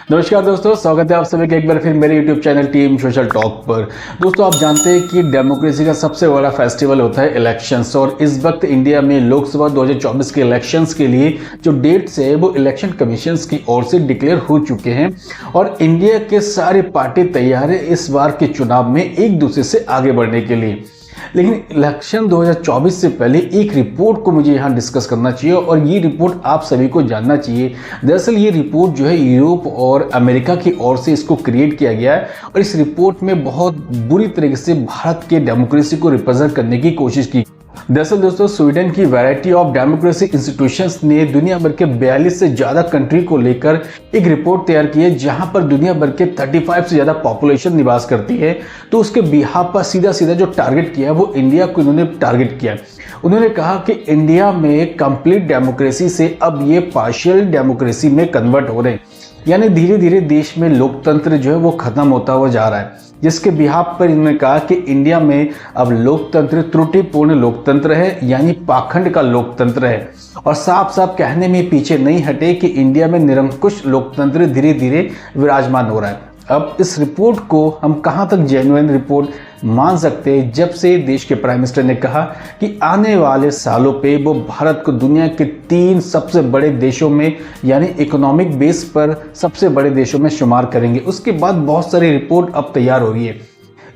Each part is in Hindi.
नमस्कार दोस्तों, स्वागत है आप सभी का एक बार फिर मेरे YouTube channel team social talk पर। दोस्तों, आप जानते हैं कि डेमोक्रेसी का सबसे बड़ा फेस्टिवल होता है इलेक्शंस, और इस वक्त इंडिया में लोकसभा 2024 के इलेक्शंस के लिए जो डेट्स है वो इलेक्शन कमीशंस की ओर से डिक्लेयर हो चुके हैं और इंडिया के सारे पार्टी तैयार है इस बार के चुनाव में एक दूसरे से आगे बढ़ने के लिए। लेकिन इलेक्शन 2024 से पहले एक रिपोर्ट को मुझे यहाँ डिस्कस करना चाहिए और ये रिपोर्ट आप सभी को जानना चाहिए। दरअसल ये रिपोर्ट जो है यूरोप और अमेरिका की ओर से इसको क्रिएट किया गया है और इस रिपोर्ट में बहुत बुरी तरीके से भारत के डेमोक्रेसी को रिप्रेजेंट करने की कोशिश की। दरअसल दोस्तों, स्वीडन की वैरायटी ऑफ डेमोक्रेसी इंस्टीट्यूशंस ने दुनिया भर के 42 से ज़्यादा कंट्री को लेकर एक रिपोर्ट तैयार की है जहां पर दुनिया भर के 35 से ज़्यादा पॉपुलेशन निवास करती है। तो उसके बिहाफ पर सीधा सीधा जो टारगेट किया है वो इंडिया को इन्होंने टारगेट किया। उन्होंने कहा कि इंडिया में कंप्लीट डेमोक्रेसी से अब ये पार्शियल डेमोक्रेसी में कन्वर्ट हो रहे हैं, यानी धीरे धीरे देश में लोकतंत्र जो है वो खत्म होता हुआ जा रहा है। जिसके बिहाफ पर इन्होंने कहा कि इंडिया में अब लोकतंत्र त्रुटिपूर्ण लोकतंत्र है, यानी पाखंड का लोकतंत्र है, और साफ साफ कहने में पीछे नहीं हटे कि इंडिया में निरंकुश लोकतंत्र धीरे धीरे विराजमान हो रहा है। अब इस रिपोर्ट को हम कहां तक जेन्युइन रिपोर्ट मान सकते हैं, जब से देश के प्राइम मिनिस्टर ने कहा कि आने वाले सालों पे वो भारत को दुनिया के 3 सबसे बड़े देशों में यानी इकोनॉमिक बेस पर सबसे बड़े देशों में शुमार करेंगे। उसके बाद बहुत सारी रिपोर्ट अब तैयार हो रही है,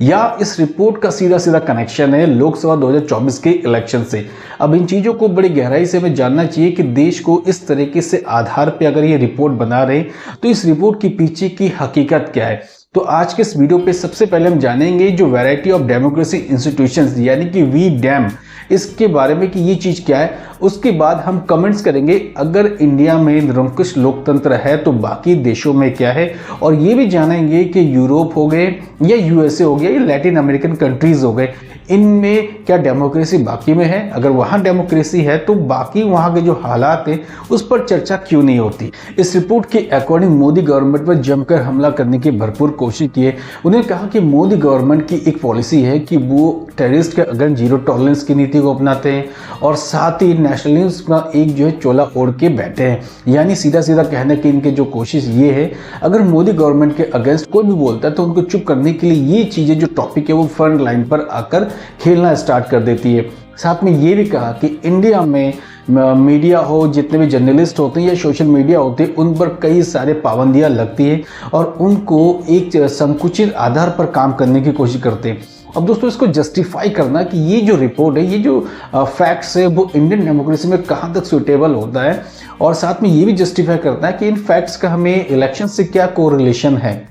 या इस रिपोर्ट का सीधा सीधा कनेक्शन है लोकसभा 2024 के इलेक्शन से। अब इन चीज़ों को बड़ी गहराई से हमें जानना चाहिए कि देश को इस तरीके से आधार पे अगर ये रिपोर्ट बना रहे तो इस रिपोर्ट के पीछे की हकीकत क्या है। तो आज के इस वीडियो पे सबसे पहले हम जानेंगे जो वैरायटी ऑफ डेमोक्रेसी इंस्टीट्यूशंस यानी कि वी-डैम, इसके बारे में कि ये चीज़ क्या है। उसके बाद हम कमेंट्स करेंगे अगर इंडिया में निरंकुश लोकतंत्र है तो बाकी देशों में क्या है, और ये भी जानेंगे कि यूरोप हो गए या यूएसए हो गया या लैटिन अमेरिकन कंट्रीज हो गए, इनमें क्या डेमोक्रेसी बाकी में है। अगर वहाँ डेमोक्रेसी है तो बाकी वहाँ के जो हालात हैं उस पर चर्चा क्यों नहीं होती। इस रिपोर्ट के अकॉर्डिंग मोदी गवर्नमेंट पर जमकर हमला करने की भरपूर कोशिश की है। उन्होंने कहा कि मोदी गवर्नमेंट की एक पॉलिसी है कि वो टेररिस्ट के अगेंस्ट जीरो टॉलरेंस की नीति को अपनाते हैं और साथ ही नेशनलिज्म का एक जो है चोला ओढ़ के बैठे हैं। यानी सीधा सीधा कहने की इनके जो कोशिश ये है, अगर मोदी गवर्नमेंट के अगेंस्ट कोई भी बोलता है तो उनको चुप करने के लिए ये चीज़ें जो टॉपिक है वो फ्रंट लाइन पर आकर खेलना स्टार्ट कर देती है। साथ में ये भी कहा कि इंडिया में मीडिया हो, जितने भी जर्नलिस्ट होते हैं या सोशल मीडिया होते हैं, उन पर कई सारे पाबंदियां लगती है और उनको एक संकुचित आधार पर काम करने की कोशिश करते हैं। अब दोस्तों, इसको जस्टिफाई करना कि ये जो रिपोर्ट है, ये जो फैक्ट्स है वो इंडियन डेमोक्रेसी में कहाँ तक सुटेबल होता है, और साथ में ये भी जस्टिफाई करना है कि इन फैक्ट्स का हमें इलेक्शन से क्या कोरिलेशन है।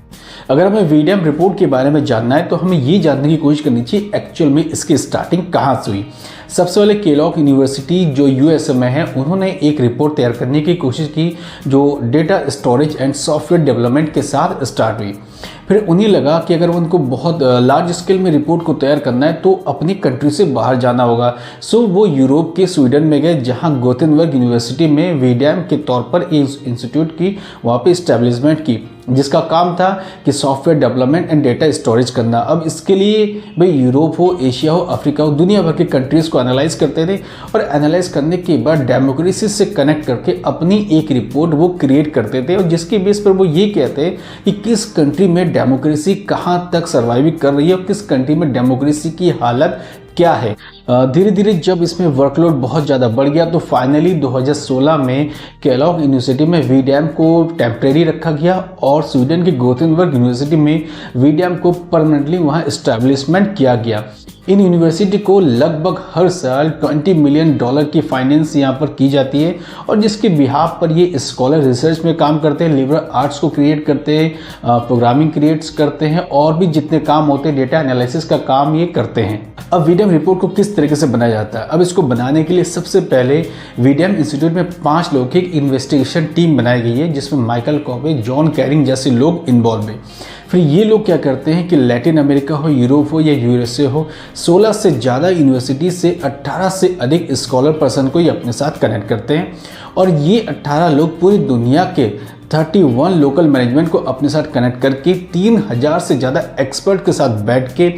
अगर हमें वी-डैम रिपोर्ट के बारे में जानना है तो हमें ये जानने की कोशिश करनी चाहिए एक्चुअल में इसकी स्टार्टिंग कहाँ से हुई। सबसे पहले केलॉग यूनिवर्सिटी जो यूएसए में है, उन्होंने एक रिपोर्ट तैयार करने की कोशिश की जो data storage and software development के साथ स्टार्ट हुई। फिर उन्हें लगा कि अगर उनको बहुत लार्ज स्केल में रिपोर्ट को तैयार करना है तो अपनी कंट्री से बाहर जाना होगा। सो वो यूरोप के स्वीडन में गए, जहां गोथेनबर्ग यूनिवर्सिटी में वी-डैम के तौर पर एक इंस्टीट्यूट की वहाँ पे इस्टेब्लिशमेंट की, जिसका काम था कि software development and data storage करना। अब इसके लिए भाई यूरोप हो, एशिया हो, अफ्रीका हो, दुनिया भर के कंट्रीज़ को एनालाइज करते थे और एनालाइज करने के बाद डेमोक्रेसी से कनेक्ट करके अपनी एक रिपोर्ट वो क्रिएट करते थे, और जिसके बेस पर वो ये कहते हैं कि किस कंट्री में डेमोक्रेसी कहाँ तक सर्वाइव कर रही है और किस कंट्री में डेमोक्रेसी की हालत क्या है। धीरे धीरे जब इसमें वर्कलोड बहुत ज़्यादा बढ़ गया तो फाइनली 2016 में केलॉग यूनिवर्सिटी में वी-डैम को टेम्परेरी रखा गया और स्वीडन की गोथेनबर्ग यूनिवर्सिटी में वी-डैम को परमानेंटली वहाँ इस्टेब्लिशमेंट किया गया। इन यूनिवर्सिटी को लगभग हर साल $20 मिलियन की फाइनेंस यहाँ पर की जाती है, और जिसके बिहाफ पर ये स्कॉलर रिसर्च में काम करते हैं, लिबरल आर्ट्स को क्रिएट करते हैं, प्रोग्रामिंग क्रिएट्स करते हैं, और भी जितने काम होते हैं डेटा एनालिसिस का काम ये करते हैं। अब वी-डैम रिपोर्ट को किस तरीके से बनाया जाता है। अब इसको बनाने के लिए सबसे पहले वी-डैम इंस्टीट्यूट में 5 लोगों की एक इन्वेस्टिगेशन टीम बनाई गई है, जिसमें माइकल कॉबे, जॉन कैरिंग जैसे लोग इन्वॉल्व हैं। फिर ये लोग क्या करते हैं कि लैटिन अमेरिका हो, यूरोप हो या यूएसए हो, 16 से ज़्यादा यूनिवर्सिटी से 18 से अधिक स्कॉलर पर्सन को ये अपने साथ कनेक्ट करते हैं, और ये 18 लोग पूरी दुनिया के 31 लोकल मैनेजमेंट को अपने साथ कनेक्ट करके 3000 से ज़्यादा एक्सपर्ट के साथ बैठ के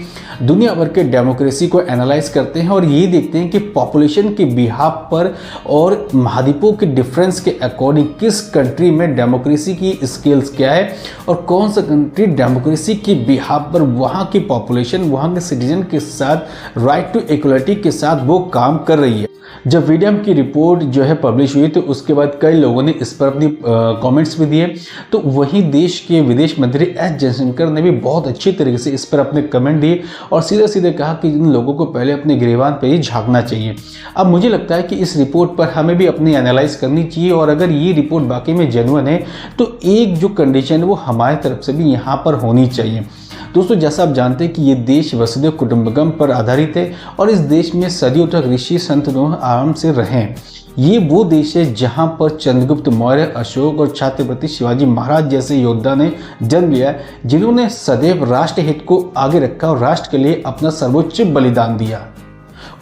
दुनिया भर के डेमोक्रेसी को एनालाइज करते हैं और ये देखते हैं कि पॉपुलेशन के बिहाफ पर और महाद्वीपों के डिफरेंस के अकॉर्डिंग किस कंट्री में डेमोक्रेसी की स्केल्स क्या है और कौन सा कंट्री डेमोक्रेसी के बिहाफ पर वहाँ की पॉपुलेशन, वहाँ के सिटीजन के साथ राइट टू इक्वलिटी के साथ वो काम कर रही है। जब वीडियम की रिपोर्ट जो है पब्लिश हुई तो उसके बाद कई लोगों ने इस पर अपनी कमेंट्स भी दिए, तो वहीं देश के विदेश मंत्री एस जयशंकर ने भी बहुत अच्छी तरीके से इस पर अपने कमेंट दिए और सीधे सीधे कहा कि इन लोगों को पहले अपने गिरेबान पर ही झांकना चाहिए। अब मुझे लगता है कि इस रिपोर्ट पर हमें भी अपनी एनालाइज करनी चाहिए और अगर ये रिपोर्ट बाकी में जेन्युइन है तो एक जो कंडीशन है वो हमारी तरफ से भी यहाँ पर होनी चाहिए। दोस्तों, जैसा आप जानते हैं कि ये देश वसुधैव कुटुंबकम पर आधारित है और इस देश में सदियों तक ऋषि संत दोनों आराम से रहे हैं। ये वो देश है जहां पर चंद्रगुप्त मौर्य, अशोक और छत्रपति शिवाजी महाराज जैसे योद्धा ने जन्म लिया, जिन्होंने सदैव राष्ट्र हित को आगे रखा और राष्ट्र के लिए अपना सर्वोच्च बलिदान दिया।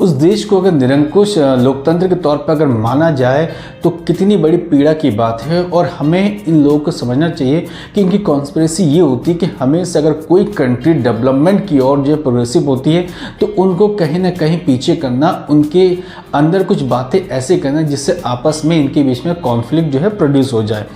उस देश को अगर निरंकुश लोकतंत्र के तौर पर अगर माना जाए तो कितनी बड़ी पीड़ा की बात है और हमें इन लोगों को समझना चाहिए कि इनकी कॉन्स्पिरेसी ये होती है कि हमेशा अगर कोई कंट्री डेवलपमेंट की ओर जो प्रोग्रेसिव होती है तो उनको कहीं ना कहीं पीछे करना, उनके अंदर कुछ बातें ऐसे करना जिससे आपस में इनके बीच में कॉन्फ्लिक्ट जो है प्रोड्यूस हो जाए।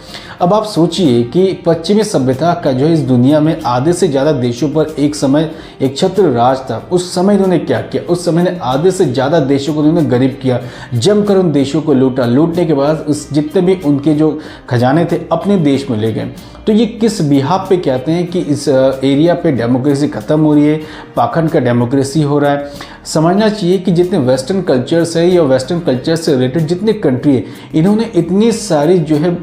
अब आप सोचिए कि पश्चिमी सभ्यता का जो इस दुनिया में आधे से ज़्यादा देशों पर एक समय एक छत्र राज था। उस समय इन्होंने क्या किया? उस समय ने आधे से ज़्यादा देशों को इन्होंने गरीब किया, जमकर उन देशों को लूटा। लूटने के बाद उस जितने भी उनके जो खजाने थे अपने देश में ले गए। तो ये किस बिहाफ पे कहते हैं कि इस एरिया पे डेमोक्रेसी ख़त्म हो रही है, पाखंड का डेमोक्रेसी हो रहा है? समझना चाहिए कि जितने वेस्टर्न कल्चर्स है या वेस्टर्न कल्चर से रिलेटेड जितने कंट्री है, इन्होंने इतनी सारी जो है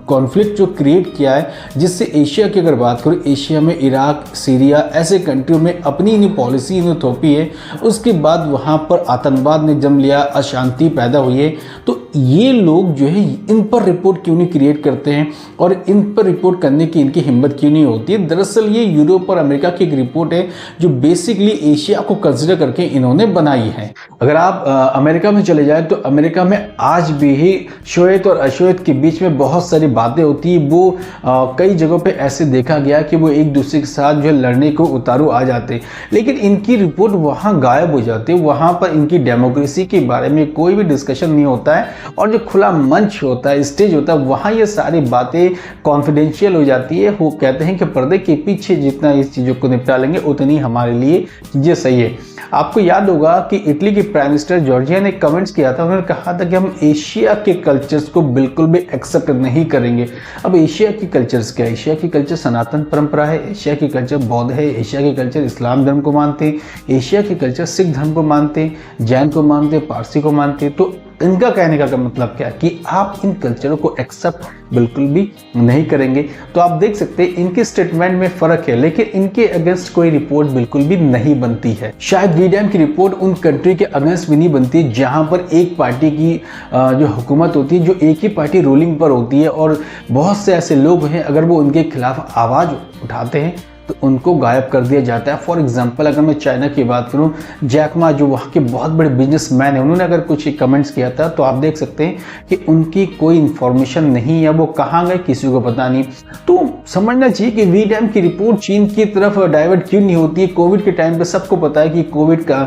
कॉन्फ्लिक्ट जो क्रिएट किया है, जिससे एशिया की अगर बात करूँ, एशिया में इराक, सीरिया ऐसे कंट्रियों में अपनी इन्हीं पॉलिसी इन्हें थोपी है। उसके बाद वहाँ पर आतंकवाद ने जन्म लिया, अशांति पैदा हुई है। तो ये लोग जो है इन पर रिपोर्ट क्यों नहीं क्रिएट करते हैं और इन पर रिपोर्ट करने की इनकी हिम्मत क्यों नहीं होती है? दरअसल ये यूरोप और अमेरिका की एक रिपोर्ट है जो बेसिकली एशिया को कंसिडर करके इन्होंने बनाई है। अगर आप अमेरिका में चले जाए तो अमेरिका में आज भी श्वेत और अश्वेत के बीच में बहुत सारी बातें होती है। वो कई जगहों पे ऐसे देखा गया कि वो एक दूसरे के साथ जो लड़ने को उतारू आ जाते, लेकिन इनकी रिपोर्ट वहाँ गायब हो जाती है। वहाँ पर इनकी डेमोक्रेसी के बारे में कोई भी डिस्कशन नहीं होता है और जो खुला मंच होता है, स्टेज होता है, वहाँ ये सारी बातें कॉन्फिडेंशियल हो जाती है। वो कहते हैं कि पर्दे के पीछे जितना इस चीज़ों को निपटा लेंगे उतनी हमारे लिए चीज़ें सही है। आपको याद होगा कि इटली के प्राइम मिनिस्टर जॉर्जिया ने कमेंट्स किया था, उन्होंने कहा था कि हम एशिया के कल्चर्स को बिल्कुल भी एक्सेप्ट नहीं करेंगे। अब एशिया की कल्चर्स क्या है? एशिया की कल्चर सनातन परंपरा है, एशिया की कल्चर बौद्ध है, एशिया की कल्चर इस्लाम धर्म को मानते हैं, एशिया की कल्चर सिख धर्म को मानते हैं, जैन को मानते हैं, पारसी को मानते हैं। तो इनका कहने का मतलब क्या है कि आप इन कल्चरों को एक्सेप्ट बिल्कुल भी नहीं करेंगे। तो आप देख सकते हैं इनके स्टेटमेंट में फर्क है, लेकिन इनके अगेंस्ट कोई रिपोर्ट बिल्कुल भी नहीं बनती है। शायद वीडियम की रिपोर्ट उन कंट्री के अगेंस्ट भी नहीं बनती जहां पर एक पार्टी की जो हुकूमत होती है, जो एक ही पार्टी रूलिंग पर होती है और बहुत से ऐसे लोग हैं अगर वो उनके खिलाफ आवाज़ उठाते हैं तो उनको गायब कर दिया जाता है। फॉर एग्जांपल अगर मैं चाइना की बात करूं, जैक मा जो वहाँ के बहुत बड़े बिजनेसमैन हैं, उन्होंने अगर कुछ कमेंट्स किया था तो आप देख सकते हैं कि उनकी कोई इन्फॉर्मेशन नहीं है, वो कहाँ गए किसी को पता नहीं। तो समझना चाहिए कि वीडियम की रिपोर्ट चीन की तरफ डाइवर्ट क्यों नहीं होती है। कोविड के टाइम पे सबको पता है कि कोविड का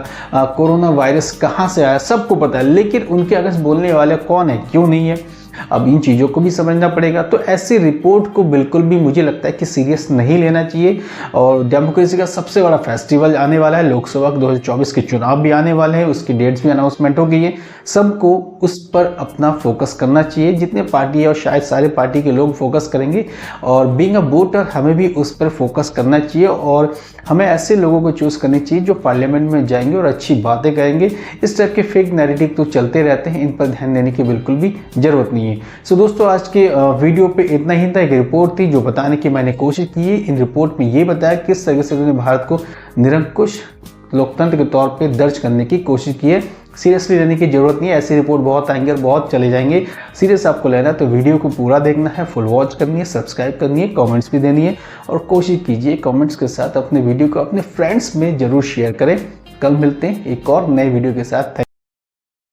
कोरोना वायरस कहाँ से आया, सबको पता है, लेकिन उनके अगेंस्ट बोलने वाले कौन है, क्यों नहीं है? अब इन चीज़ों को भी समझना पड़ेगा। तो ऐसी रिपोर्ट को बिल्कुल भी मुझे लगता है कि सीरियस नहीं लेना चाहिए। और डेमोक्रेसी का सबसे बड़ा फेस्टिवल आने वाला है, लोकसभा 2024 के चुनाव भी आने वाले हैं, उसकी डेट्स भी अनाउंसमेंट हो गई है। सबको उस पर अपना फोकस करना चाहिए, जितने पार्टी है और शायद सारे पार्टी के लोग फोकस करेंगे। और बीइंग अ वोटर हमें भी उस पर फोकस करना चाहिए और हमें ऐसे लोगों को चूज़ करनी चाहिए जो पार्लियामेंट में जाएंगे और अच्छी बातें करेंगे। इस टाइप के फेक नैरेटिव तो चलते रहते हैं, इन पर ध्यान देने की बिल्कुल भी जरूरत नहीं है। सो दोस्तों, आज के वीडियो पे इतना ही था। एक रिपोर्ट थी जो बताने की मैंने कोशिश की है। इन रिपोर्ट में ये बताया किस तरीके से उन्होंने भारत को निरंकुश लोकतंत्र के तौर पे दर्ज करने की कोशिश की है। सीरियसली लेने की जरूरत नहीं है, ऐसी रिपोर्ट बहुत आएंगे और बहुत चले जाएंगे। सीरियस आपको लेना है तो वीडियो को पूरा देखना है, फुल वॉच करनी है, सब्सक्राइब करनी है, कमेंट्स भी देनी है और कोशिश कीजिए कमेंट्स के साथ अपने वीडियो को अपने फ्रेंड्स में जरूर शेयर करें। कल मिलते हैं एक और नए वीडियो के साथ।